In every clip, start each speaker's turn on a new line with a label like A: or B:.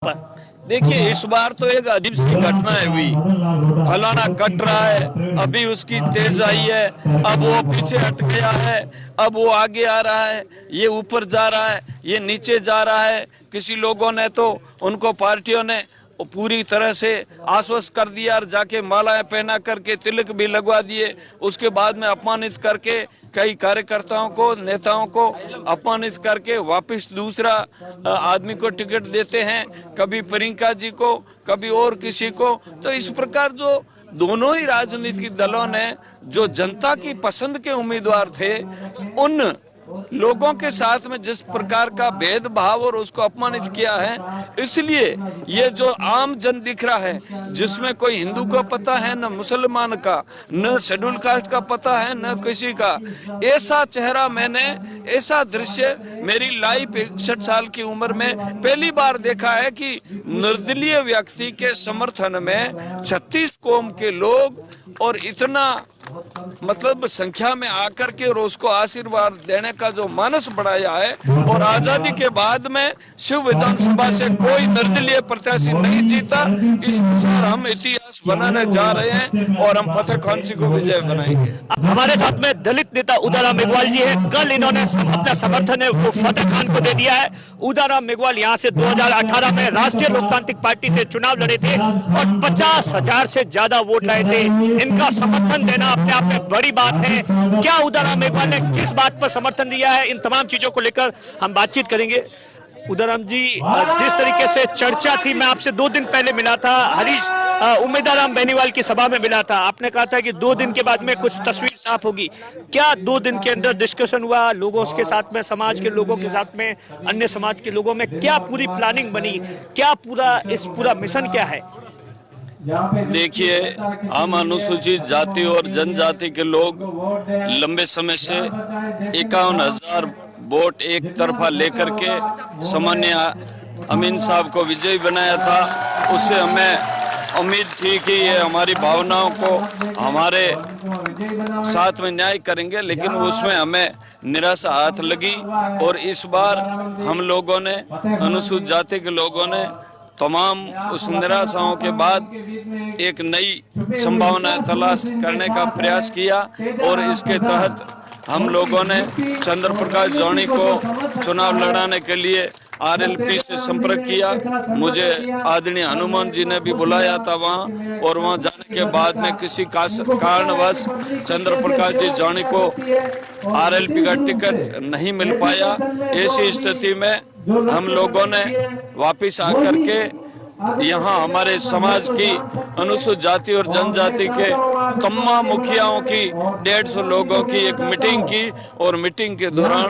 A: देखिए, इस बार तो एक अजीब सी घटना है हुई। फलाना कट रहा है, अभी उसकी तेज आई है, अब वो पीछे हट गया है, अब वो आगे आ रहा है, ये ऊपर जा रहा है, ये नीचे जा रहा है। किसी लोगों ने तो उनको पार्टियों ने पूरी तरह से आश्वस्त कर दिया और जाके मालाएं पहना करके तिलक भी लगवा दिए। उसके बाद में अपमानित करके कई कार्यकर्ताओं को, नेताओं को अपमानित करके वापस दूसरा आदमी को टिकट देते हैं, कभी प्रियंका जी को, कभी और किसी को। तो इस प्रकार जो दोनों ही राजनीतिक दलों ने जो जनता की पसंद के उम्मीदवार थे, उन लोगों के साथ में जिस प्रकार का भेदभाव और उसको अपमानित किया है, इसलिए ये जो आम जन दिख रहा है, जिसमें कोई हिंदू को पता है, न मुसलमान का, न शेड्यूल कास्ट का पता है, न किसी का, ऐसा चेहरा मैंने, ऐसा दृश्य मेरी लाइफ 61 साल की उम्र में पहली बार देखा है कि निर्दलीय व्यक्ति के समर्थन में 36 कौम के लोग और इतना मतलब संख्या में आकर के और उसको आशीर्वाद देने का जो मानस बढ़ाया है। और आजादी के बाद में शिव विधानसभा से कोई निर्दलीय प्रत्याशी नहीं जीता। इस बार हम इतिहास बनाने जा रहे हैं और हम फतेह खान जी को विजय बनाएंगे।
B: हमारे साथ में दलित नेता उदाराम मेघवाल जी है। कल इन्होंने अपना समर्थन है वो फतेह खान को दे दिया है। उदाराम मेघवाल यहाँ से 2018 में राष्ट्रीय लोकतांत्रिक पार्टी से चुनाव लड़े थे और 50,000 से ज्यादा वोट लाए थे। इनका समर्थन देना अपने आप में बड़ी बात है। क्या उदाराम मेघवाल ने किस बात पर समर्थन दिया है, इन तमाम चीजों को लेकर हम बातचीत करेंगे। उदाराम जी, जिस तरीके से चर्चा थी, मैं आपसे 2 दिन पहले मिला था, हरीश उम्मीदराम बेनीवाल की सभा में मिला था। आपने कहा था कि 2 दिन के बाद में कुछ तस्वीर साफ होगी। क्या 2 दिन के अंदर डिस्कशन हुआ लोगों के साथ में, समाज के लोगों के साथ में, अन्य समाज के लोगों में? क्या पूरी प्लानिंग बनी, क्या पूरा मिशन क्या है?
A: देखिए, हम अनुसूचित जाति और जनजाति के लोग लंबे समय से 51,000 वोट एक तरफा लेकर के सामान्य अमीन साहब को विजयी बनाया था। उससे हमें उम्मीद थी कि ये हमारी भावनाओं को हमारे साथ में न्याय करेंगे, लेकिन उसमें हमें निराशा हाथ लगी। और इस बार हम लोगों ने, अनुसूचित जाति के लोगों ने, तमाम उस निराशाओं के बाद एक नई संभावना तलाश करने का प्रयास किया और इसके तहत हम लोगों ने चंद्र प्रकाश जौनी को चुनाव लड़ाने के लिए आरएलपी से संपर्क किया। मुझे आदरणीय हनुमान जी ने भी बुलाया था वहाँ, और वहाँ जाने के बाद में किसी कारणवश चंद्र प्रकाश जी जौनी को आरएलपी का टिकट नहीं मिल पाया। ऐसी स्थिति में हम लोगों ने वापिस आकर के यहाँ हमारे समाज की अनुसूचित जाति और जनजाति के तमाम मुखियाओं की 150 लोगों की एक मीटिंग की, और मीटिंग के दौरान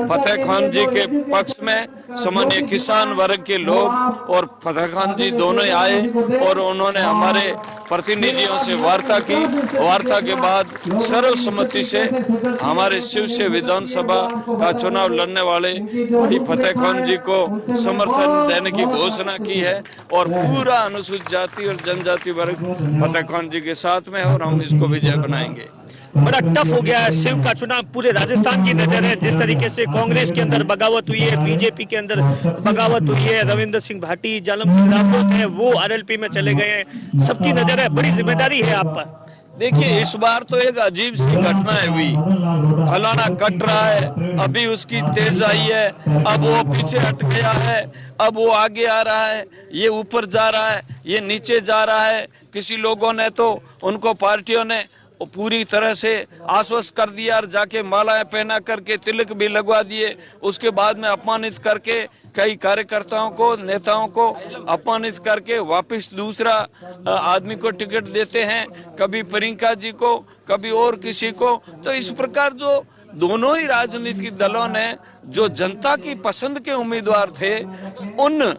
A: फतेह खान जी के पक्ष में सामान्य किसान वर्ग के लोग और फतेह खान जी दोनों आए और उन्होंने हमारे प्रतिनिधियों से वार्ता की। वार्ता के बाद सर्वसम्मति से हमारे शिव से विधानसभा का चुनाव लड़ने वाले भाई फतेह खान जी को समर्थन देने की घोषणा की है, और पूरा अनुसूचित जाति और जनजाति वर्ग फतेह खान जी के साथ में है और हम इसको विजय बनाएंगे।
B: बड़ा टफ हो गया है शिव का चुनाव, पूरे राजस्थान की नजर है। जिस तरीके से कांग्रेस के अंदर बगावत हुई है, बीजेपी के अंदर बगावत हुई है, रविंद्र सिंह भाटी, जालम सिंह राठौर हैं, वो आरएलपी में चले गए हैं, सबकी नजर है, बड़ी जिम्मेदारी है आप पर।
A: देखिए, इस बार तो एक अजीब सी घटना है हुई। फलाना कट रहा है, अभी उसकी तेज आई है, अब वो पीछे हट गया है, अब वो आगे आ रहा है, ये ऊपर जा रहा है, ये नीचे जा रहा है। किसी लोगों ने तो उनको पार्टियों ने पूरी तरह से आश्वस्त कर दिया और जाके मालाएं पहना करके तिलक भी लगवा दिए। उसके बाद में अपमानित करके कई कार्यकर्ताओं को, नेताओं को अपमानित करके वापस दूसरा आदमी को टिकट देते हैं, कभी प्रियंका जी को, कभी और किसी को। तो इस प्रकार जो दोनों ही राजनीतिक दलों ने जो जनता की पसंद के उम्मीदवार थे, उन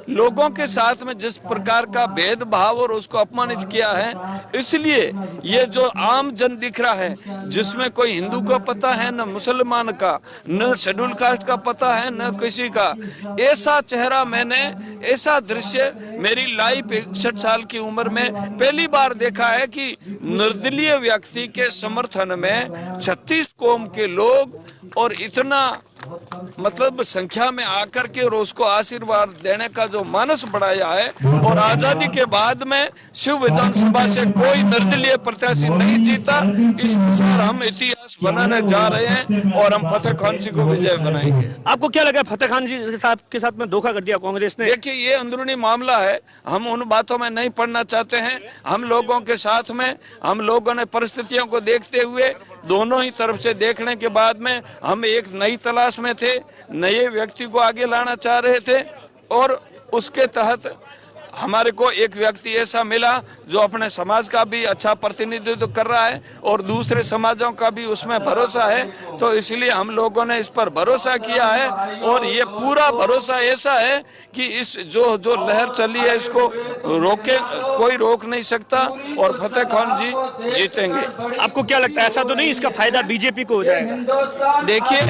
A: लोगों के साथ में जिस प्रकार का भेदभाव और उसको अपमानित किया है, इसलिए ये जो आम जन दिख रहा है, जिसमें कोई हिंदू को पता है, न मुसलमान का, न शेड्यूल कास्ट का पता है, न किसी का, ऐसा चेहरा मैंने, ऐसा दृश्य मेरी लाइफ 61 साल की उम्र में पहली बार देखा है कि निर्दलीय व्यक्ति के समर्थन में 36 कौम के लोग और इतना मतलब संख्या में आकर के और उसको आशीर्वाद देने का जो मानस बढ़ाया है, और आजादी के बाद में शिव विधानसभा से कोई निर्दलीय प्रत्याशी नहीं जीता, इस बार हम इतिहास बनाने जा रहे हैं और हम फतेह खान जी को विजय बनाएंगे।
B: आपको क्या लगा फतेह खान जी के साथ में धोखा कर दिया कांग्रेस ने?
A: देखिए, ये अंदरूनी मामला है, हम उन बातों में नहीं पड़ना चाहते हैं। हम लोगों के साथ में, हम लोगों ने परिस्थितियों को देखते हुए दोनों ही तरफ से देखने के बाद में हम एक नई तलाश में थे, नए व्यक्ति को आगे लाना चाह रहे थे, और उसके तहत हमारे को एक व्यक्ति ऐसा मिला जो अपने समाज का भी अच्छा प्रतिनिधित्व कर रहा है और दूसरे समाजों का भी उसमें भरोसा है, तो इसलिए हम लोगों ने इस पर भरोसा किया है। और ये पूरा भरोसा ऐसा है कि इस जो लहर चली है इसको कोई रोक नहीं सकता, और फतेह खान जी जीतेंगे।
B: आपको क्या लगता है, ऐसा तो नहीं इसका फायदा बीजेपी को हो जाएगा?
A: देखिए,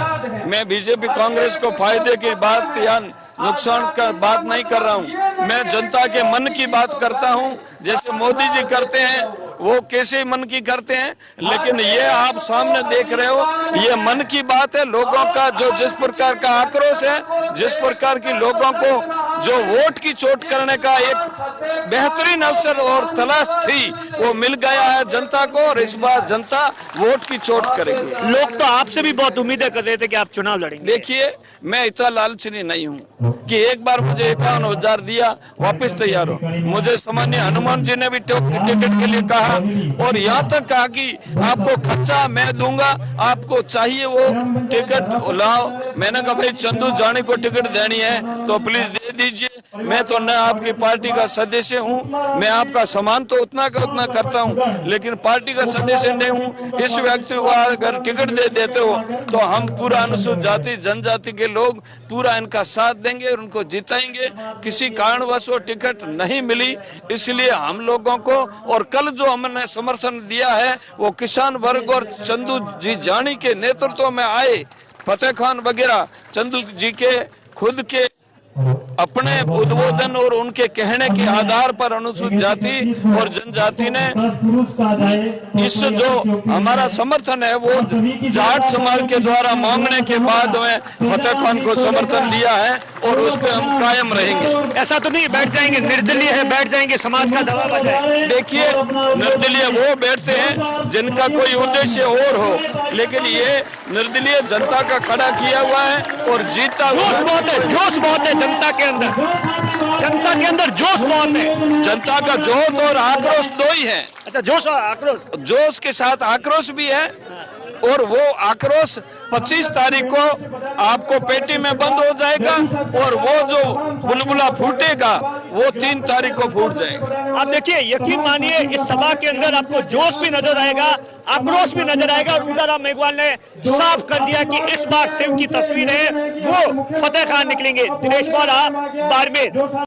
A: मैं बीजेपी कांग्रेस को फायदे की बात या नुकसान का बात नहीं कर रहा हूं, मैं जनता के मन की बात करता हूं। जैसे मोदी जी करते हैं वो कैसे मन की करते हैं, लेकिन ये आप सामने देख रहे हो, ये मन की बात है। लोगों का जो जिस प्रकार का आक्रोश है, जिस प्रकार की लोगों को जो वोट की चोट करने का एक बेहतरीन अवसर और तलाश थी, वो मिल गया है जनता को, और इस बार जनता वोट की चोट करेगी।
B: लोग तो आपसे भी बहुत उम्मीदें कर रहे थे कि आप चुनाव लड़ेंगे।
A: देखिए, मैं इतना लालची नहीं हूँ कि एक बार मुझे 51,000 दिया वापस तैयार हो। मुझे सामान्य हनुमान जी ने भी टिकट के लिए कहा, और यहाँ तक कहा कि आपको खर्चा मैं दूंगा, आपको चाहिए वो टिकट लाओ। मैंने कहा भाई चंदू जानी को टिकट देनी है तो प्लीज दे दीजिए, मैं तो न आपकी पार्टी का सदस्य हूँ, मैं आपका सम्मान तो उतना का उतना करता हूँ, लेकिन पार्टी का सदस्य नहीं हूँ। इस व्यक्ति को अगर टिकट दे देते हो तो हम पूरा अनुसूचित जाति जनजाति के लोग पूरा इनका साथ देंगे और उनको जिताएंगे। किसी कारणवश वो टिकट नहीं मिली, इसलिए हम लोगों को, और कल जो हमने समर्थन दिया है वो किसान वर्ग और चंदू जी जानी के नेतृत्व में आए, फतेह खान वगैरह चंदू जी के खुद के अपने उद्बोधन और उनके कहने के आधार पर अनुसूचित जाति और जनजाति ने इस जो हमारा समर्थन है वो जाट समाज के द्वारा मांगने के बाद में फतेह खान को समर्थन दिया है, और उस पर हम कायम रहेंगे।
B: ऐसा तो नहीं बैठ जाएंगे, निर्दलीय है बैठ जाएंगे, समाज का दबाव आ जाए?
A: देखिए, निर्दलीय वो बैठते हैं जिनका कोई उद्देश्य और हो, लेकिन ये निर्दलीय जनता का खड़ा किया हुआ है और जीता।
B: जोश बहुत है, जोश बहुत है जनता के अंदर, जनता के अंदर जोश बहुत है।
A: जनता का जोश और आक्रोश दो ही है।
B: अच्छा, जोश और आक्रोश?
A: जोश के साथ आक्रोश भी है, और वो आक्रोश 25 तारीख को आपको पेटी में बंद हो जाएगा, और वो जो बुलबुला फूटेगा वो 3 तारीख को फूट जाएगा।
B: आप देखिए, यकीन मानिए इस सभा के अंदर आपको जोश भी नजर आएगा, आक्रोश भी नजर आएगा, और उदाराम मेघवाल ने साफ कर दिया कि इस बार शिव की तस्वीर है वो फतेह खान निकलेंगे। दिनेश बोरा, बाड़मेर।